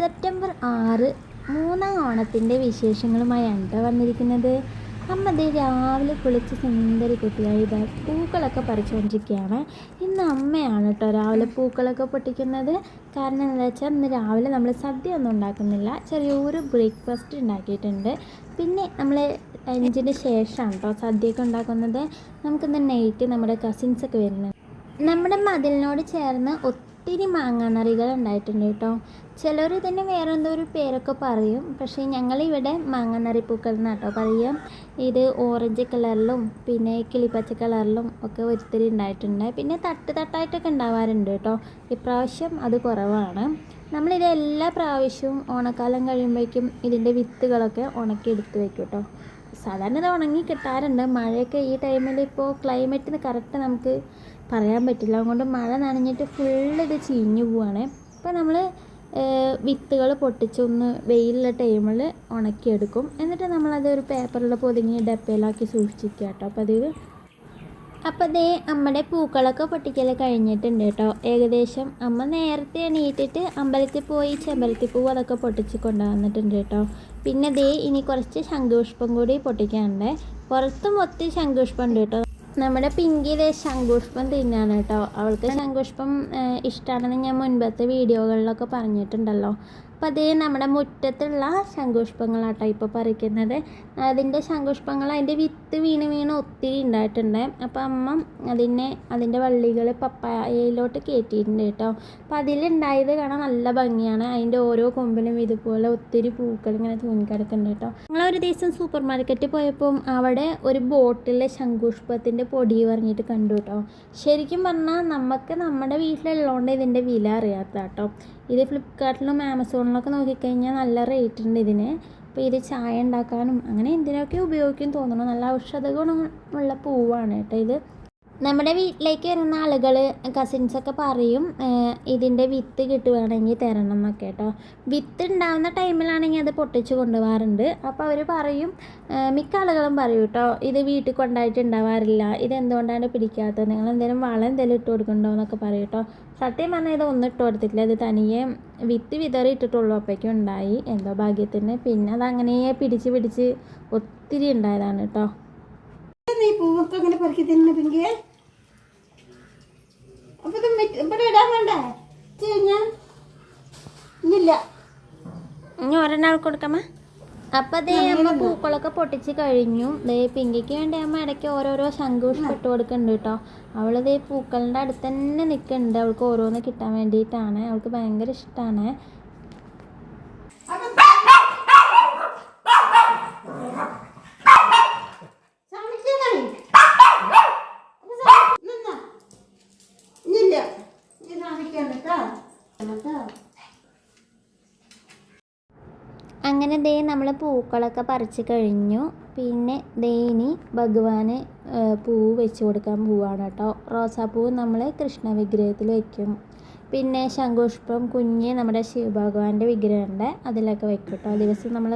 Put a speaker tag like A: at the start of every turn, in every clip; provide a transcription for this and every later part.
A: September 6 മൂന്നാം ഓണത്തിൻ്റെ വിശേഷങ്ങളുമായാണ് വന്നിരിക്കുന്നത്. അമ്മ ദേ രാവിലെ കുളിച്ച് സുന്ദരി കുട്ടിയായി ഇതാ പൂക്കളൊക്കെ പറിച്ചുകൊണ്ടിരിക്കുകയാണ്. ഇന്ന് അമ്മയാണ് കേട്ടോ രാവിലെ പൂക്കളൊക്കെ പൊട്ടിക്കുന്നത്. കാരണം എന്താ വെച്ചാൽ ഇന്ന് രാവിലെ നമ്മൾ സദ്യ ഒന്നും ഉണ്ടാക്കുന്നില്ല, ചെറിയൊരു ബ്രേക്ക്ഫാസ്റ്റ് ഉണ്ടാക്കിയിട്ടുണ്ട്. പിന്നെ നമ്മൾ 5-ന് ശേഷമാണ് കേട്ടോ സദ്യയൊക്കെ ഉണ്ടാക്കുന്നത്. നമുക്കിന്ന് നൈറ്റ് നമ്മുടെ കസിൻസൊക്കെ വരുന്നത്. നമ്മുടെ മതിലിനോട് ചേർന്ന് ഒത്തിരി മാങ്ങാനറികൾ ഉണ്ടായിട്ടുണ്ട് കേട്ടോ. ചിലർ ഇതിന് വേറെ എന്തോ ഒരു പേരൊക്കെ പറയും, പക്ഷേ ഞങ്ങളിവിടെ മാങ്ങാനറി പൂക്കൾ എന്നാണ് കേട്ടോ പറയുക. ഇത് ഓറഞ്ച് കളറിലും പിന്നെ കിളിപ്പച്ച കളറിലും ഒക്കെ ഒത്തിരി ഉണ്ടായിട്ടുണ്ട്. പിന്നെ തട്ടായിട്ടൊക്കെ ഉണ്ടാവാറുണ്ട് കേട്ടോ. ഇപ്രാവശ്യം അത് കുറവാണ്. നമ്മളിത് എല്ലാ പ്രാവശ്യവും ഓണക്കാലം കഴിയുമ്പോഴേക്കും ഇതിൻ്റെ വിത്തുകളൊക്കെ ഉണക്കി എടുത്ത് വയ്ക്കും കേട്ടോ. സാധാരണ ഇത് ഉണങ്ങി കിട്ടാറുണ്ട്. മഴയൊക്കെ ഈ ടൈമിൽ ഇപ്പോൾ ക്ലൈമറ്റിന് കറക്റ്റ് നമുക്ക് പറയാൻ പറ്റില്ല. അതുകൊണ്ട് മഴ നനഞ്ഞിട്ട് ഫുള്ള് ഇത് ചീഞ്ഞു പോവുകയാണ്. അപ്പോൾ നമ്മൾ വിത്തുകൾ പൊട്ടിച്ചൊന്ന് വെയിലുള്ള ടൈമിൽ ഉണക്കിയെടുക്കും. എന്നിട്ട് നമ്മളത് ഒരു പേപ്പറിൽ പൊതിഞ്ഞ് ഡപ്പയിലാക്കി സൂക്ഷിക്കുക കേട്ടോ പതിവ്. അപ്പോൾ അതേ അമ്മയുടെ പൂക്കളൊക്കെ പൊട്ടിക്കൽ കഴിഞ്ഞിട്ടുണ്ട് കേട്ടോ. ഏകദേശം അമ്മ നേരത്തെ എണീറ്റിട്ട് അമ്പലത്തിൽ പോയി ചെമ്പരത്തി പൂവ് അതൊക്കെ പൊട്ടിച്ച് കൊണ്ടുവന്നിട്ടുണ്ട് കേട്ടോ. പിന്നെ ദേ ഇനി കുറച്ച് ശംഖുപുഷ്പം കൂടി പൊട്ടിക്കാനുണ്ട്. പുറത്തും ഒത്തിരി ശംഖുപുഷ്പം ഉണ്ട് കേട്ടോ. നമ്മുടെ പിങ്കിയിലെ ശംഖുപുഷ്പം തിന്നാണ് കേട്ടോ. അവൾക്ക് ശംഖുപുഷ്പം ഇഷ്ടമാണെന്ന് ഞാൻ മുൻപത്തെ വീഡിയോകളിലൊക്കെ പറഞ്ഞിട്ടുണ്ടല്ലോ. അപ്പോൾ അതേ നമ്മുടെ മുറ്റത്തുള്ള ശംഖുപുഷ്പങ്ങളാട്ടോ ഇപ്പോൾ പറിക്കുന്നത്. അതിൻ്റെ ശംഖുപുഷ്പങ്ങൾ അതിൻ്റെ വിത്ത് വീണ് ഒത്തിരി ഉണ്ടായിട്ടുണ്ട്. അപ്പോൾ അമ്മ അതിൻ്റെ വള്ളികൾ പപ്പായയിലോട്ട് കയറ്റിയിട്ടുണ്ട് കേട്ടോ. അപ്പോൾ അതിലുണ്ടായത് കാണാൻ നല്ല ഭംഗിയാണ്. അതിൻ്റെ ഓരോ കൊമ്പിലും ഇതുപോലെ ഒത്തിരി പൂക്കൾ ഇങ്ങനെ തൂങ്ങിക്കിടക്കുന്നുണ്ട് കേട്ടോ. ഞങ്ങളൊരു ദിവസം സൂപ്പർ മാർക്കറ്റിൽ പോയപ്പോൾ അവിടെ ഒരു ബോട്ടിലെ ശംഖുപുഷ്പത്തിൻ്റെ പൊടി പറഞ്ഞിട്ട് കണ്ടു കേട്ടോ. ശരിക്കും പറഞ്ഞാൽ നമുക്ക് നമ്മുടെ വീട്ടിലുള്ളതുകൊണ്ട് ഇതിൻ്റെ വില അറിയാത്ത കേട്ടോ. ഇത് ഫ്ലിപ്കാർട്ടിലും ആമസോണിലൊക്കെ നോക്കിക്കഴിഞ്ഞാൽ നല്ല റേറ്റ് ഉണ്ട് ഇതിന്. അപ്പോൾ ഇത് ചായ ഉണ്ടാക്കാനും അങ്ങനെ എന്തിനൊക്കെ ഉപയോഗിക്കും തോന്നുന്നു. നല്ല ഔഷധ ഗുണമുള്ള പൂവാണ് കേട്ടോ ഇത്. നമ്മുടെ വീട്ടിലേക്ക് വരുന്ന ആളുകൾ കസിൻസൊക്കെ പറയും ഇതിൻ്റെ വിത്ത് കിട്ടുകയാണെങ്കിൽ തരണം എന്നൊക്കെ കേട്ടോ. വിത്ത് ഉണ്ടാകുന്ന ടൈമിലാണെങ്കിൽ അത് പൊട്ടിച്ച് കൊണ്ടുപോകാറുണ്ട്. അപ്പോൾ അവർ പറയും, മിക്ക ആളുകളും പറയും കേട്ടോ, ഇത് വീട്ടിൽ കൊണ്ടായിട്ട് ഉണ്ടാവാറില്ല, ഇതെന്തുകൊണ്ടാണ് പിടിക്കാത്തത്, നിങ്ങൾ എന്തെങ്കിലും വളം എന്തെങ്കിലും ഇട്ട് കൊടുക്കണ്ടോ എന്നൊക്കെ പറയും കേട്ടോ. സത്യം പറഞ്ഞാൽ ഇത് ഒന്നും ഇട്ട് കൊടുത്തിട്ടില്ല. ഇത് തനിയെ വിത്ത് വിതറി ഇട്ടിട്ടുള്ളൂ. അപ്പോഴേക്കും ഉണ്ടായി എന്തോ ഭാഗ്യത്തിന്. പിന്നെ അതങ്ങനെ പിടിച്ച് ഒത്തിരി ഉണ്ടായതാണ് കേട്ടോ.
B: പൂവൊക്കെ അങ്ങനെ പറക്കി തന്നെ പിങ്കിയെ. അപ്പൊ ഇവിടെ ഇടാൻ വേണ്ടേ ഇല്ല,
A: ഇനി ഒരെണ്ണാൾ കൊടുക്കാമ. അപ്പം അതേ അമ്മ പൂക്കളൊക്കെ പൊട്ടിച്ച് കഴിഞ്ഞു. ദേ പിങ്കിക്ക് വേണ്ടി അമ്മ ഇടയ്ക്ക് ഓരോരോ ശംഖുപുഷ്പം ഇട്ട് കൊടുക്കുന്നുണ്ട് കേട്ടോ. അവളിതേ പൂക്കളുടെ അടുത്ത് തന്നെ നിൽക്കുന്നുണ്ട്. അവൾക്ക് ഓരോന്ന് കിട്ടാൻ വേണ്ടിയിട്ടാണ്. അവൾക്ക് ഭയങ്കര ഇഷ്ടമാണ്. അങ്ങനെ ദേ നമ്മൾ പൂക്കളൊക്കെ പറിച്ച് കഴിഞ്ഞു. പിന്നെ ദേ ഇനി ഭഗവാന് പൂവ് വെച്ച് കൊടുക്കാൻ പോവാണ് കേട്ടോ. റോസാപ്പൂവ് നമ്മൾ കൃഷ്ണ വിഗ്രഹത്തിൽ വയ്ക്കും. പിന്നെ ശംഖുപുഷ്പം കുഞ്ഞ് നമ്മുടെ ശിവഭഗവാന്റെ വിഗ്രഹമുണ്ട്, അതിലൊക്കെ വെക്കും കേട്ടോ. ദിവസം നമ്മൾ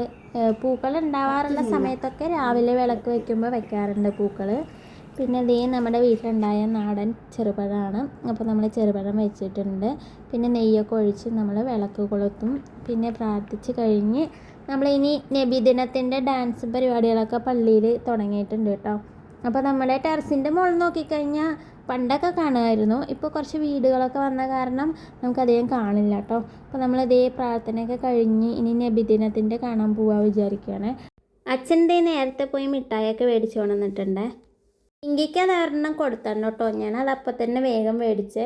A: പൂക്കൾ ഉണ്ടാവാറുള്ള സമയത്തൊക്കെ രാവിലെ വിളക്ക് വയ്ക്കുമ്പോൾ വെക്കാറുണ്ട് പൂക്കൾ. പിന്നെ ദേ നമ്മുടെ വീട്ടിലുണ്ടായ നാടൻ ചെറുപഴമാണ്. അപ്പോൾ നമ്മൾ ചെറുപഴം വെച്ചിട്ടുണ്ട്. പിന്നെ നെയ്യൊക്കെ ഒഴിച്ച് നമ്മൾ വിളക്ക് കൊളുത്തും. പിന്നെ പ്രാർത്ഥിച്ച് കഴിഞ്ഞ് നമ്മളിനി നബിദിനത്തിൻ്റെ ഡാൻസ് പരിപാടികളൊക്കെ പള്ളിയിൽ തുടങ്ങിയിട്ടുണ്ട് കേട്ടോ. അപ്പോൾ നമ്മുടെ ടെറസിൻ്റെ മുകളിൽ നോക്കിക്കഴിഞ്ഞാൽ പണ്ടൊക്കെ കാണുമായിരുന്നു. ഇപ്പോൾ കുറച്ച് വീടുകളൊക്കെ വന്ന കാരണം നമുക്കധികം കാണില്ല കേട്ടോ. അപ്പോൾ നമ്മളിതേ പ്രാർത്ഥനയൊക്കെ കഴിഞ്ഞ് ഇനി നബിദിനത്തിൻ്റെ കാണാൻ പോകാൻ വിചാരിക്കുകയാണ്. അച്ഛൻ്റെ നേരത്തെ പോയി മിഠായിയൊക്കെ മേടിച്ച് കൊണ്ടുവന്നിട്ടുണ്ട്. പിങ്കിക്ക് അത് ഒരെണ്ണം കൊടുത്തണ്ട് കേട്ടോ. ഞാനത് അപ്പം തന്നെ വേഗം മേടിച്ചേ.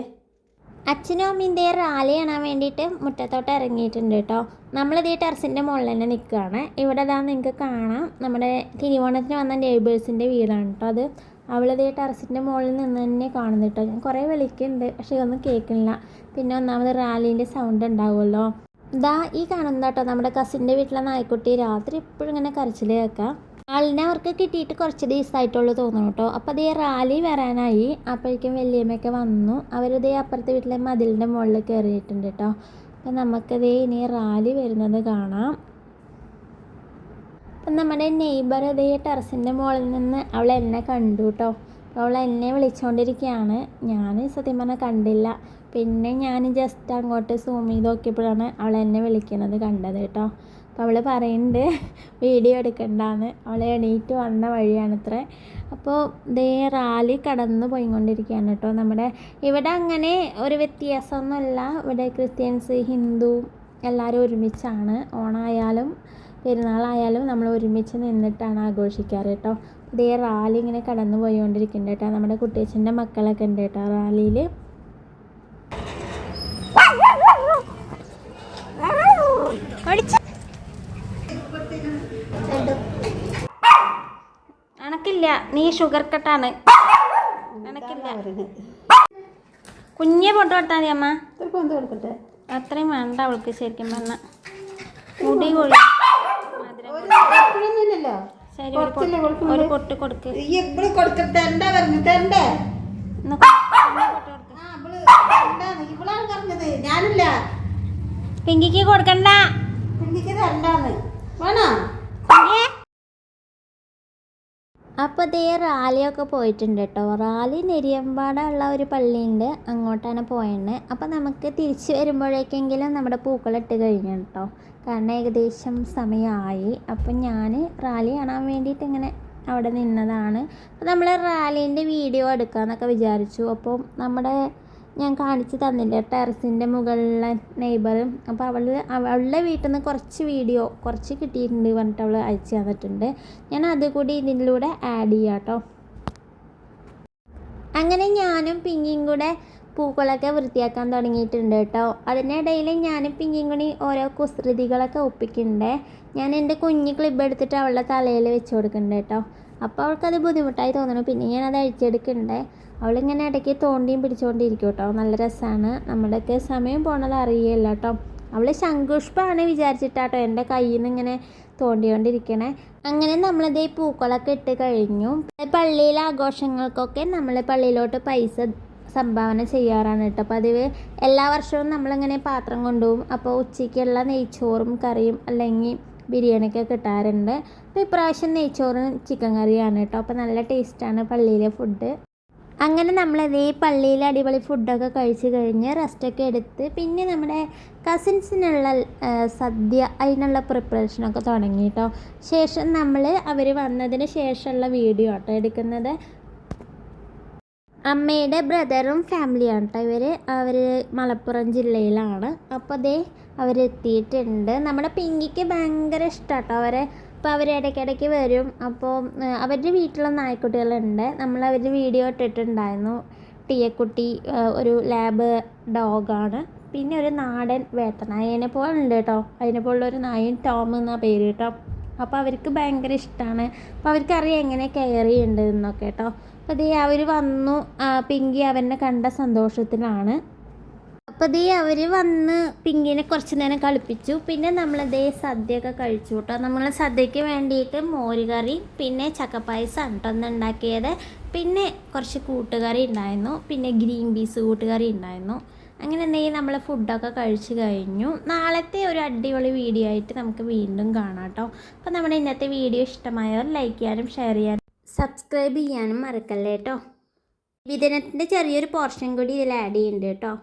A: അച്ഛനും അമ്മീൻ്റെ റാലി കാണാൻ വേണ്ടിയിട്ട് മുറ്റത്തോട്ട് ഇറങ്ങിയിട്ടുണ്ട് കേട്ടോ. നമ്മളിതേ ടെറസിൻ്റെ മുകളിൽ തന്നെ നിൽക്കുകയാണ്. ഇവിടെ ഇതാ നിങ്ങൾക്ക് കാണാം, നമ്മുടെ തിരുവോണത്തിന് വന്ന നെയ്ബേഴ്സിൻ്റെ വീടാണ് കേട്ടോ അത്. അവളിതേ ടെറസിൻ്റെ മുകളിൽ നിന്ന് തന്നെ കാണുന്നു കേട്ടോ. ഞാൻ കുറേ വിളിക്കുന്നുണ്ട്, പക്ഷേ ഇതൊന്നും കേൾക്കുന്നില്ല. പിന്നെ ഒന്നാമത് റാലീൻ്റെ സൗണ്ട് ഉണ്ടാവുമല്ലോ. ഇതാ ഈ കാണുന്നത് കേട്ടോ നമ്മുടെ കസിൻ്റെ വീട്ടിലെ നായ്ക്കുട്ടി. രാത്രി എപ്പോഴും ഇങ്ങനെ കരച്ചിൽ കേൾക്കാം. ആളിനെ അവർക്ക് കിട്ടിയിട്ട് കുറച്ച് ദിവസമായിട്ടുള്ളൂ തോന്നുന്നു കേട്ടോ. അപ്പോൾ അതേ റാലി വരാനായി. അപ്പോഴേക്കും വല്യമ്മയൊക്കെ വന്നു. അവരിതേ അപ്പുറത്തെ വീട്ടിലെ മതിലിൻ്റെ മുകളിൽ കയറിയിട്ടുണ്ട് കേട്ടോ. അപ്പം നമുക്കതേ ഇനി റാലി വരുന്നത് കാണാം. അപ്പം നമ്മുടെ നെയ്ബർ അതേ ടെറസിൻ്റെ മുകളിൽ നിന്ന് അവൾ എന്നെ കണ്ടു കേട്ടോ. അവൾ എന്നെ വിളിച്ചുകൊണ്ടിരിക്കുകയാണ്. ഞാൻ സത്യം പറഞ്ഞാൽ കണ്ടില്ല. പിന്നെ ഞാൻ ജസ്റ്റ് അങ്ങോട്ട് സൂം ചെയ്ത് നോക്കിയപ്പോഴാണ് അവൾ എന്നെ വിളിക്കുന്നത് കണ്ടത് കേട്ടോ. അപ്പോൾ അവൾ പറയുന്നുണ്ട് വീഡിയോ എടുക്കണ്ടെന്ന്. അവൾ എണീറ്റ് വന്ന വഴിയാണത്രേ. അപ്പോൾ ദേ റാലി കടന്നു പോയിക്കൊണ്ടിരിക്കുകയാണ് കേട്ടോ. നമ്മുടെ ഇവിടെ അങ്ങനെ ഒരു വ്യത്യാസമൊന്നുമില്ല. ഇവിടെ ക്രിസ്ത്യൻസ്, ഹിന്ദു എല്ലാവരും ഒരുമിച്ചാണ്. ഓണായാലും പെരുന്നാളായാലും നമ്മൾ ഒരുമിച്ച് നിന്നിട്ടാണ് ആഘോഷിക്കാറ് കേട്ടോ. ഇതേ റാലി ഇങ്ങനെ കടന്നു പോയിക്കൊണ്ടിരിക്കുന്നുണ്ട് കേട്ടോ. നമ്മുടെ കുട്ടിയച്ഛൻ്റെ മക്കളൊക്കെ ഉണ്ട് കേട്ടോ റാലിയിൽ. അണക്കില്ല, നീ ഷുഗർ കട്ടാണ്. അണക്കില്ല. കുഞ്ഞെ പൊട്ട് കൊടുത്താൽ മതി അമ്മ.
B: കൊടുക്കട്ടെ.
A: അത്രയും വേണ്ട അവൾക്ക് ശരിക്കും പറഞ്ഞ മുടി കൊള്ളി. ശരി, ഒരു പൊട്ട് കൊടുക്ക്. പിങ്കിക്ക് കൊടുക്കണ്ട. അപ്പോൾ ഇതേ റാലിയൊക്കെ പോയിട്ടുണ്ട് കേട്ടോ. റാലി നെരിയമ്പാടുള്ള ഒരു പള്ളിയുണ്ട്, അങ്ങോട്ടാണ് പോയത്. അപ്പോൾ നമുക്ക് തിരിച്ച് വരുമ്പോഴേക്കെങ്കിലും നമ്മുടെ പൂക്കളിട്ട് കഴിഞ്ഞു കേട്ടോ. കാരണം ഏകദേശം സമയമായി. അപ്പം ഞാൻ റാലി കാണാൻ വേണ്ടിയിട്ട് ഇങ്ങനെ അവിടെ നിന്നതാണ്. അപ്പോൾ നമ്മൾ റാലീൻ്റെ വീഡിയോ എടുക്കാമെന്നൊക്കെ വിചാരിച്ചു. അപ്പോൾ ഞാൻ കാണിച്ച് തന്നില്ല ടെറസിൻ്റെ മുകളിലെ നെയ്ബറും. അപ്പോൾ അവളുടെ വീട്ടിൽ നിന്ന് കുറച്ച് കിട്ടിയിട്ടുണ്ട് പറഞ്ഞിട്ട് അവൾ അയച്ചു തന്നിട്ടുണ്ട്. ഞാൻ അതുകൂടി ഇതിലൂടെ ആഡ് ചെയ്യാം കേട്ടോ. അങ്ങനെ ഞാനും പിങ്കിയും കൂടെ പൂക്കളൊക്കെ വൃത്തിയാക്കാൻ തുടങ്ങിയിട്ടുണ്ട് കേട്ടോ. അതിനിടയിൽ ഞാനും പിങ്കിയും കൂടി ഓരോ കുസൃതികളൊക്കെ ഒപ്പിക്കുന്നുണ്ട്. ഞാൻ എൻ്റെ കുഞ്ഞ് ക്ലിപ്പ് എടുത്തിട്ട് അവളുടെ തലയിൽ വെച്ച് കൊടുക്കുന്നുണ്ട് കേട്ടോ. അപ്പോൾ അവൾക്കത് ബുദ്ധിമുട്ടായി തോന്നണം. പിന്നെ ഞാനത് അഴിച്ചെടുക്കുന്നുണ്ട്. അവളിങ്ങനെ ഇടയ്ക്ക് തോണ്ടിയും പിടിച്ചുകൊണ്ടിരിക്കും കേട്ടോ. നല്ല രസമാണ്. നമ്മുടെയൊക്കെ സമയം പോണത് അറിയില്ല കേട്ടോ. അവൾ ശംഖുഷ്പാണ് വിചാരിച്ചിട്ടാട്ടോ എൻ്റെ കയ്യിൽ നിന്ന് ഇങ്ങനെ തോണ്ടിക്കൊണ്ടിരിക്കണേ. അങ്ങനെ നമ്മളിതേ പൂക്കളൊക്കെ ഇട്ട് കഴിഞ്ഞു. പള്ളിയിലെ ആഘോഷങ്ങൾക്കൊക്കെ നമ്മൾ പള്ളിയിലോട്ട് പൈസ സംഭാവന ചെയ്യാറാണ് കേട്ടോ പതിവ്. എല്ലാ വർഷവും നമ്മളിങ്ങനെ പാത്രം കൊണ്ടുപോകും. അപ്പോൾ ഉച്ചയ്ക്കുള്ള നെയ്ച്ചോറും കറിയും അല്ലെങ്കിൽ ബിരിയാണിയൊക്കെ കിട്ടാറുണ്ട്. അപ്പോൾ ഇപ്രാവശ്യം നെയ്ച്ചോറും ചിക്കൻ കറിയാണ് കേട്ടോ. അപ്പോൾ നല്ല ടേസ്റ്റാണ് പള്ളിയിലെ ഫുഡ്. അങ്ങനെ നമ്മളതേ പള്ളിയിൽ അടിപൊളി ഫുഡൊക്കെ കഴിച്ച് കഴിഞ്ഞ് റെസ്റ്റൊക്കെ എടുത്ത് പിന്നെ നമ്മുടെ കസിൻസിനുള്ള സദ്യ അതിനുള്ള പ്രിപ്പറേഷനൊക്കെ തുടങ്ങി കേട്ടോ. ശേഷം അവർ വന്നതിന് ശേഷമുള്ള വീഡിയോ കേട്ടോ എടുക്കുന്നത്. അമ്മയുടെ ബ്രദറും ഫാമിലിയാണ് കേട്ടോ അവർ മലപ്പുറം ജില്ലയിലാണ്. അപ്പോൾ അവരെത്തിയിട്ടുണ്ട്. നമ്മുടെ പിങ്കിക്ക് ഭയങ്കര ഇഷ്ടമാണ് കേട്ടോ അവരെ. അപ്പോൾ അവർ ഇടയ്ക്കിടയ്ക്ക് വരും. അപ്പോൾ അവരുടെ വീട്ടിലുള്ള നായ്ക്കുട്ടികളുണ്ട്. അവരുടെ വീഡിയോ ഇട്ടിട്ടുണ്ടായിരുന്നു. ടിയക്കുട്ടി ഒരു ലാബ് ഡോഗാണ്. പിന്നെ ഒരു നാടൻ വേട്ടനായ പോലെ ഉണ്ട് കേട്ടോ. അതിനെപ്പോലുള്ളൊരു നായൻ ടോം എന്നാണ് പേര് കേട്ടോ. അപ്പോൾ അവർക്ക് ഭയങ്കര ഇഷ്ടമാണ്. അപ്പോൾ അവർക്കറിയാം എങ്ങനെ കെയർ ചെയ്യേണ്ടതെന്നൊക്കെ കേട്ടോ. അപ്പോൾ അവർ വന്നു. പിങ്കി അവനെ കണ്ട സന്തോഷത്തിലാണ്. അപ്പോൾ അവർ വന്ന് പിങ്കിനെ കുറച്ച് നേരം കളിപ്പിച്ചു. പിന്നെ സദ്യയൊക്കെ കഴിച്ചു കേട്ടോ. നമ്മൾ സദ്യയ്ക്ക് വേണ്ടിയിട്ട് മോരുകറി പിന്നെ ചക്കപ്പായസമാണ് കേട്ടോ ഒന്ന് ഉണ്ടാക്കിയത്. പിന്നെ കുറച്ച് കൂട്ടുകറി ഉണ്ടായിരുന്നു. പിന്നെ ഗ്രീൻ പീസ് കൂട്ടുകറി ഉണ്ടായിരുന്നു. അങ്ങനെ നമ്മൾ ഫുഡൊക്കെ കഴിച്ച് കഴിഞ്ഞു. നാളത്തെ ഒരു അടിപൊളി വീഡിയോ ആയിട്ട് നമുക്ക് വീണ്ടും കാണാം കേട്ടോ. അപ്പോൾ നമ്മുടെ ഇന്നത്തെ വീഡിയോ ഇഷ്ടമായവർ ലൈക്ക് ചെയ്യാനും ഷെയർ ചെയ്യാനും സബ്സ്ക്രൈബ് ചെയ്യാനും മറക്കല്ലേ കേട്ടോ. വിതരണത്തിൻ്റെ ചെറിയൊരു പോർഷൻ കൂടി ഇതിൽ ആഡ് ചെയ്യുന്നുണ്ട് കേട്ടോ.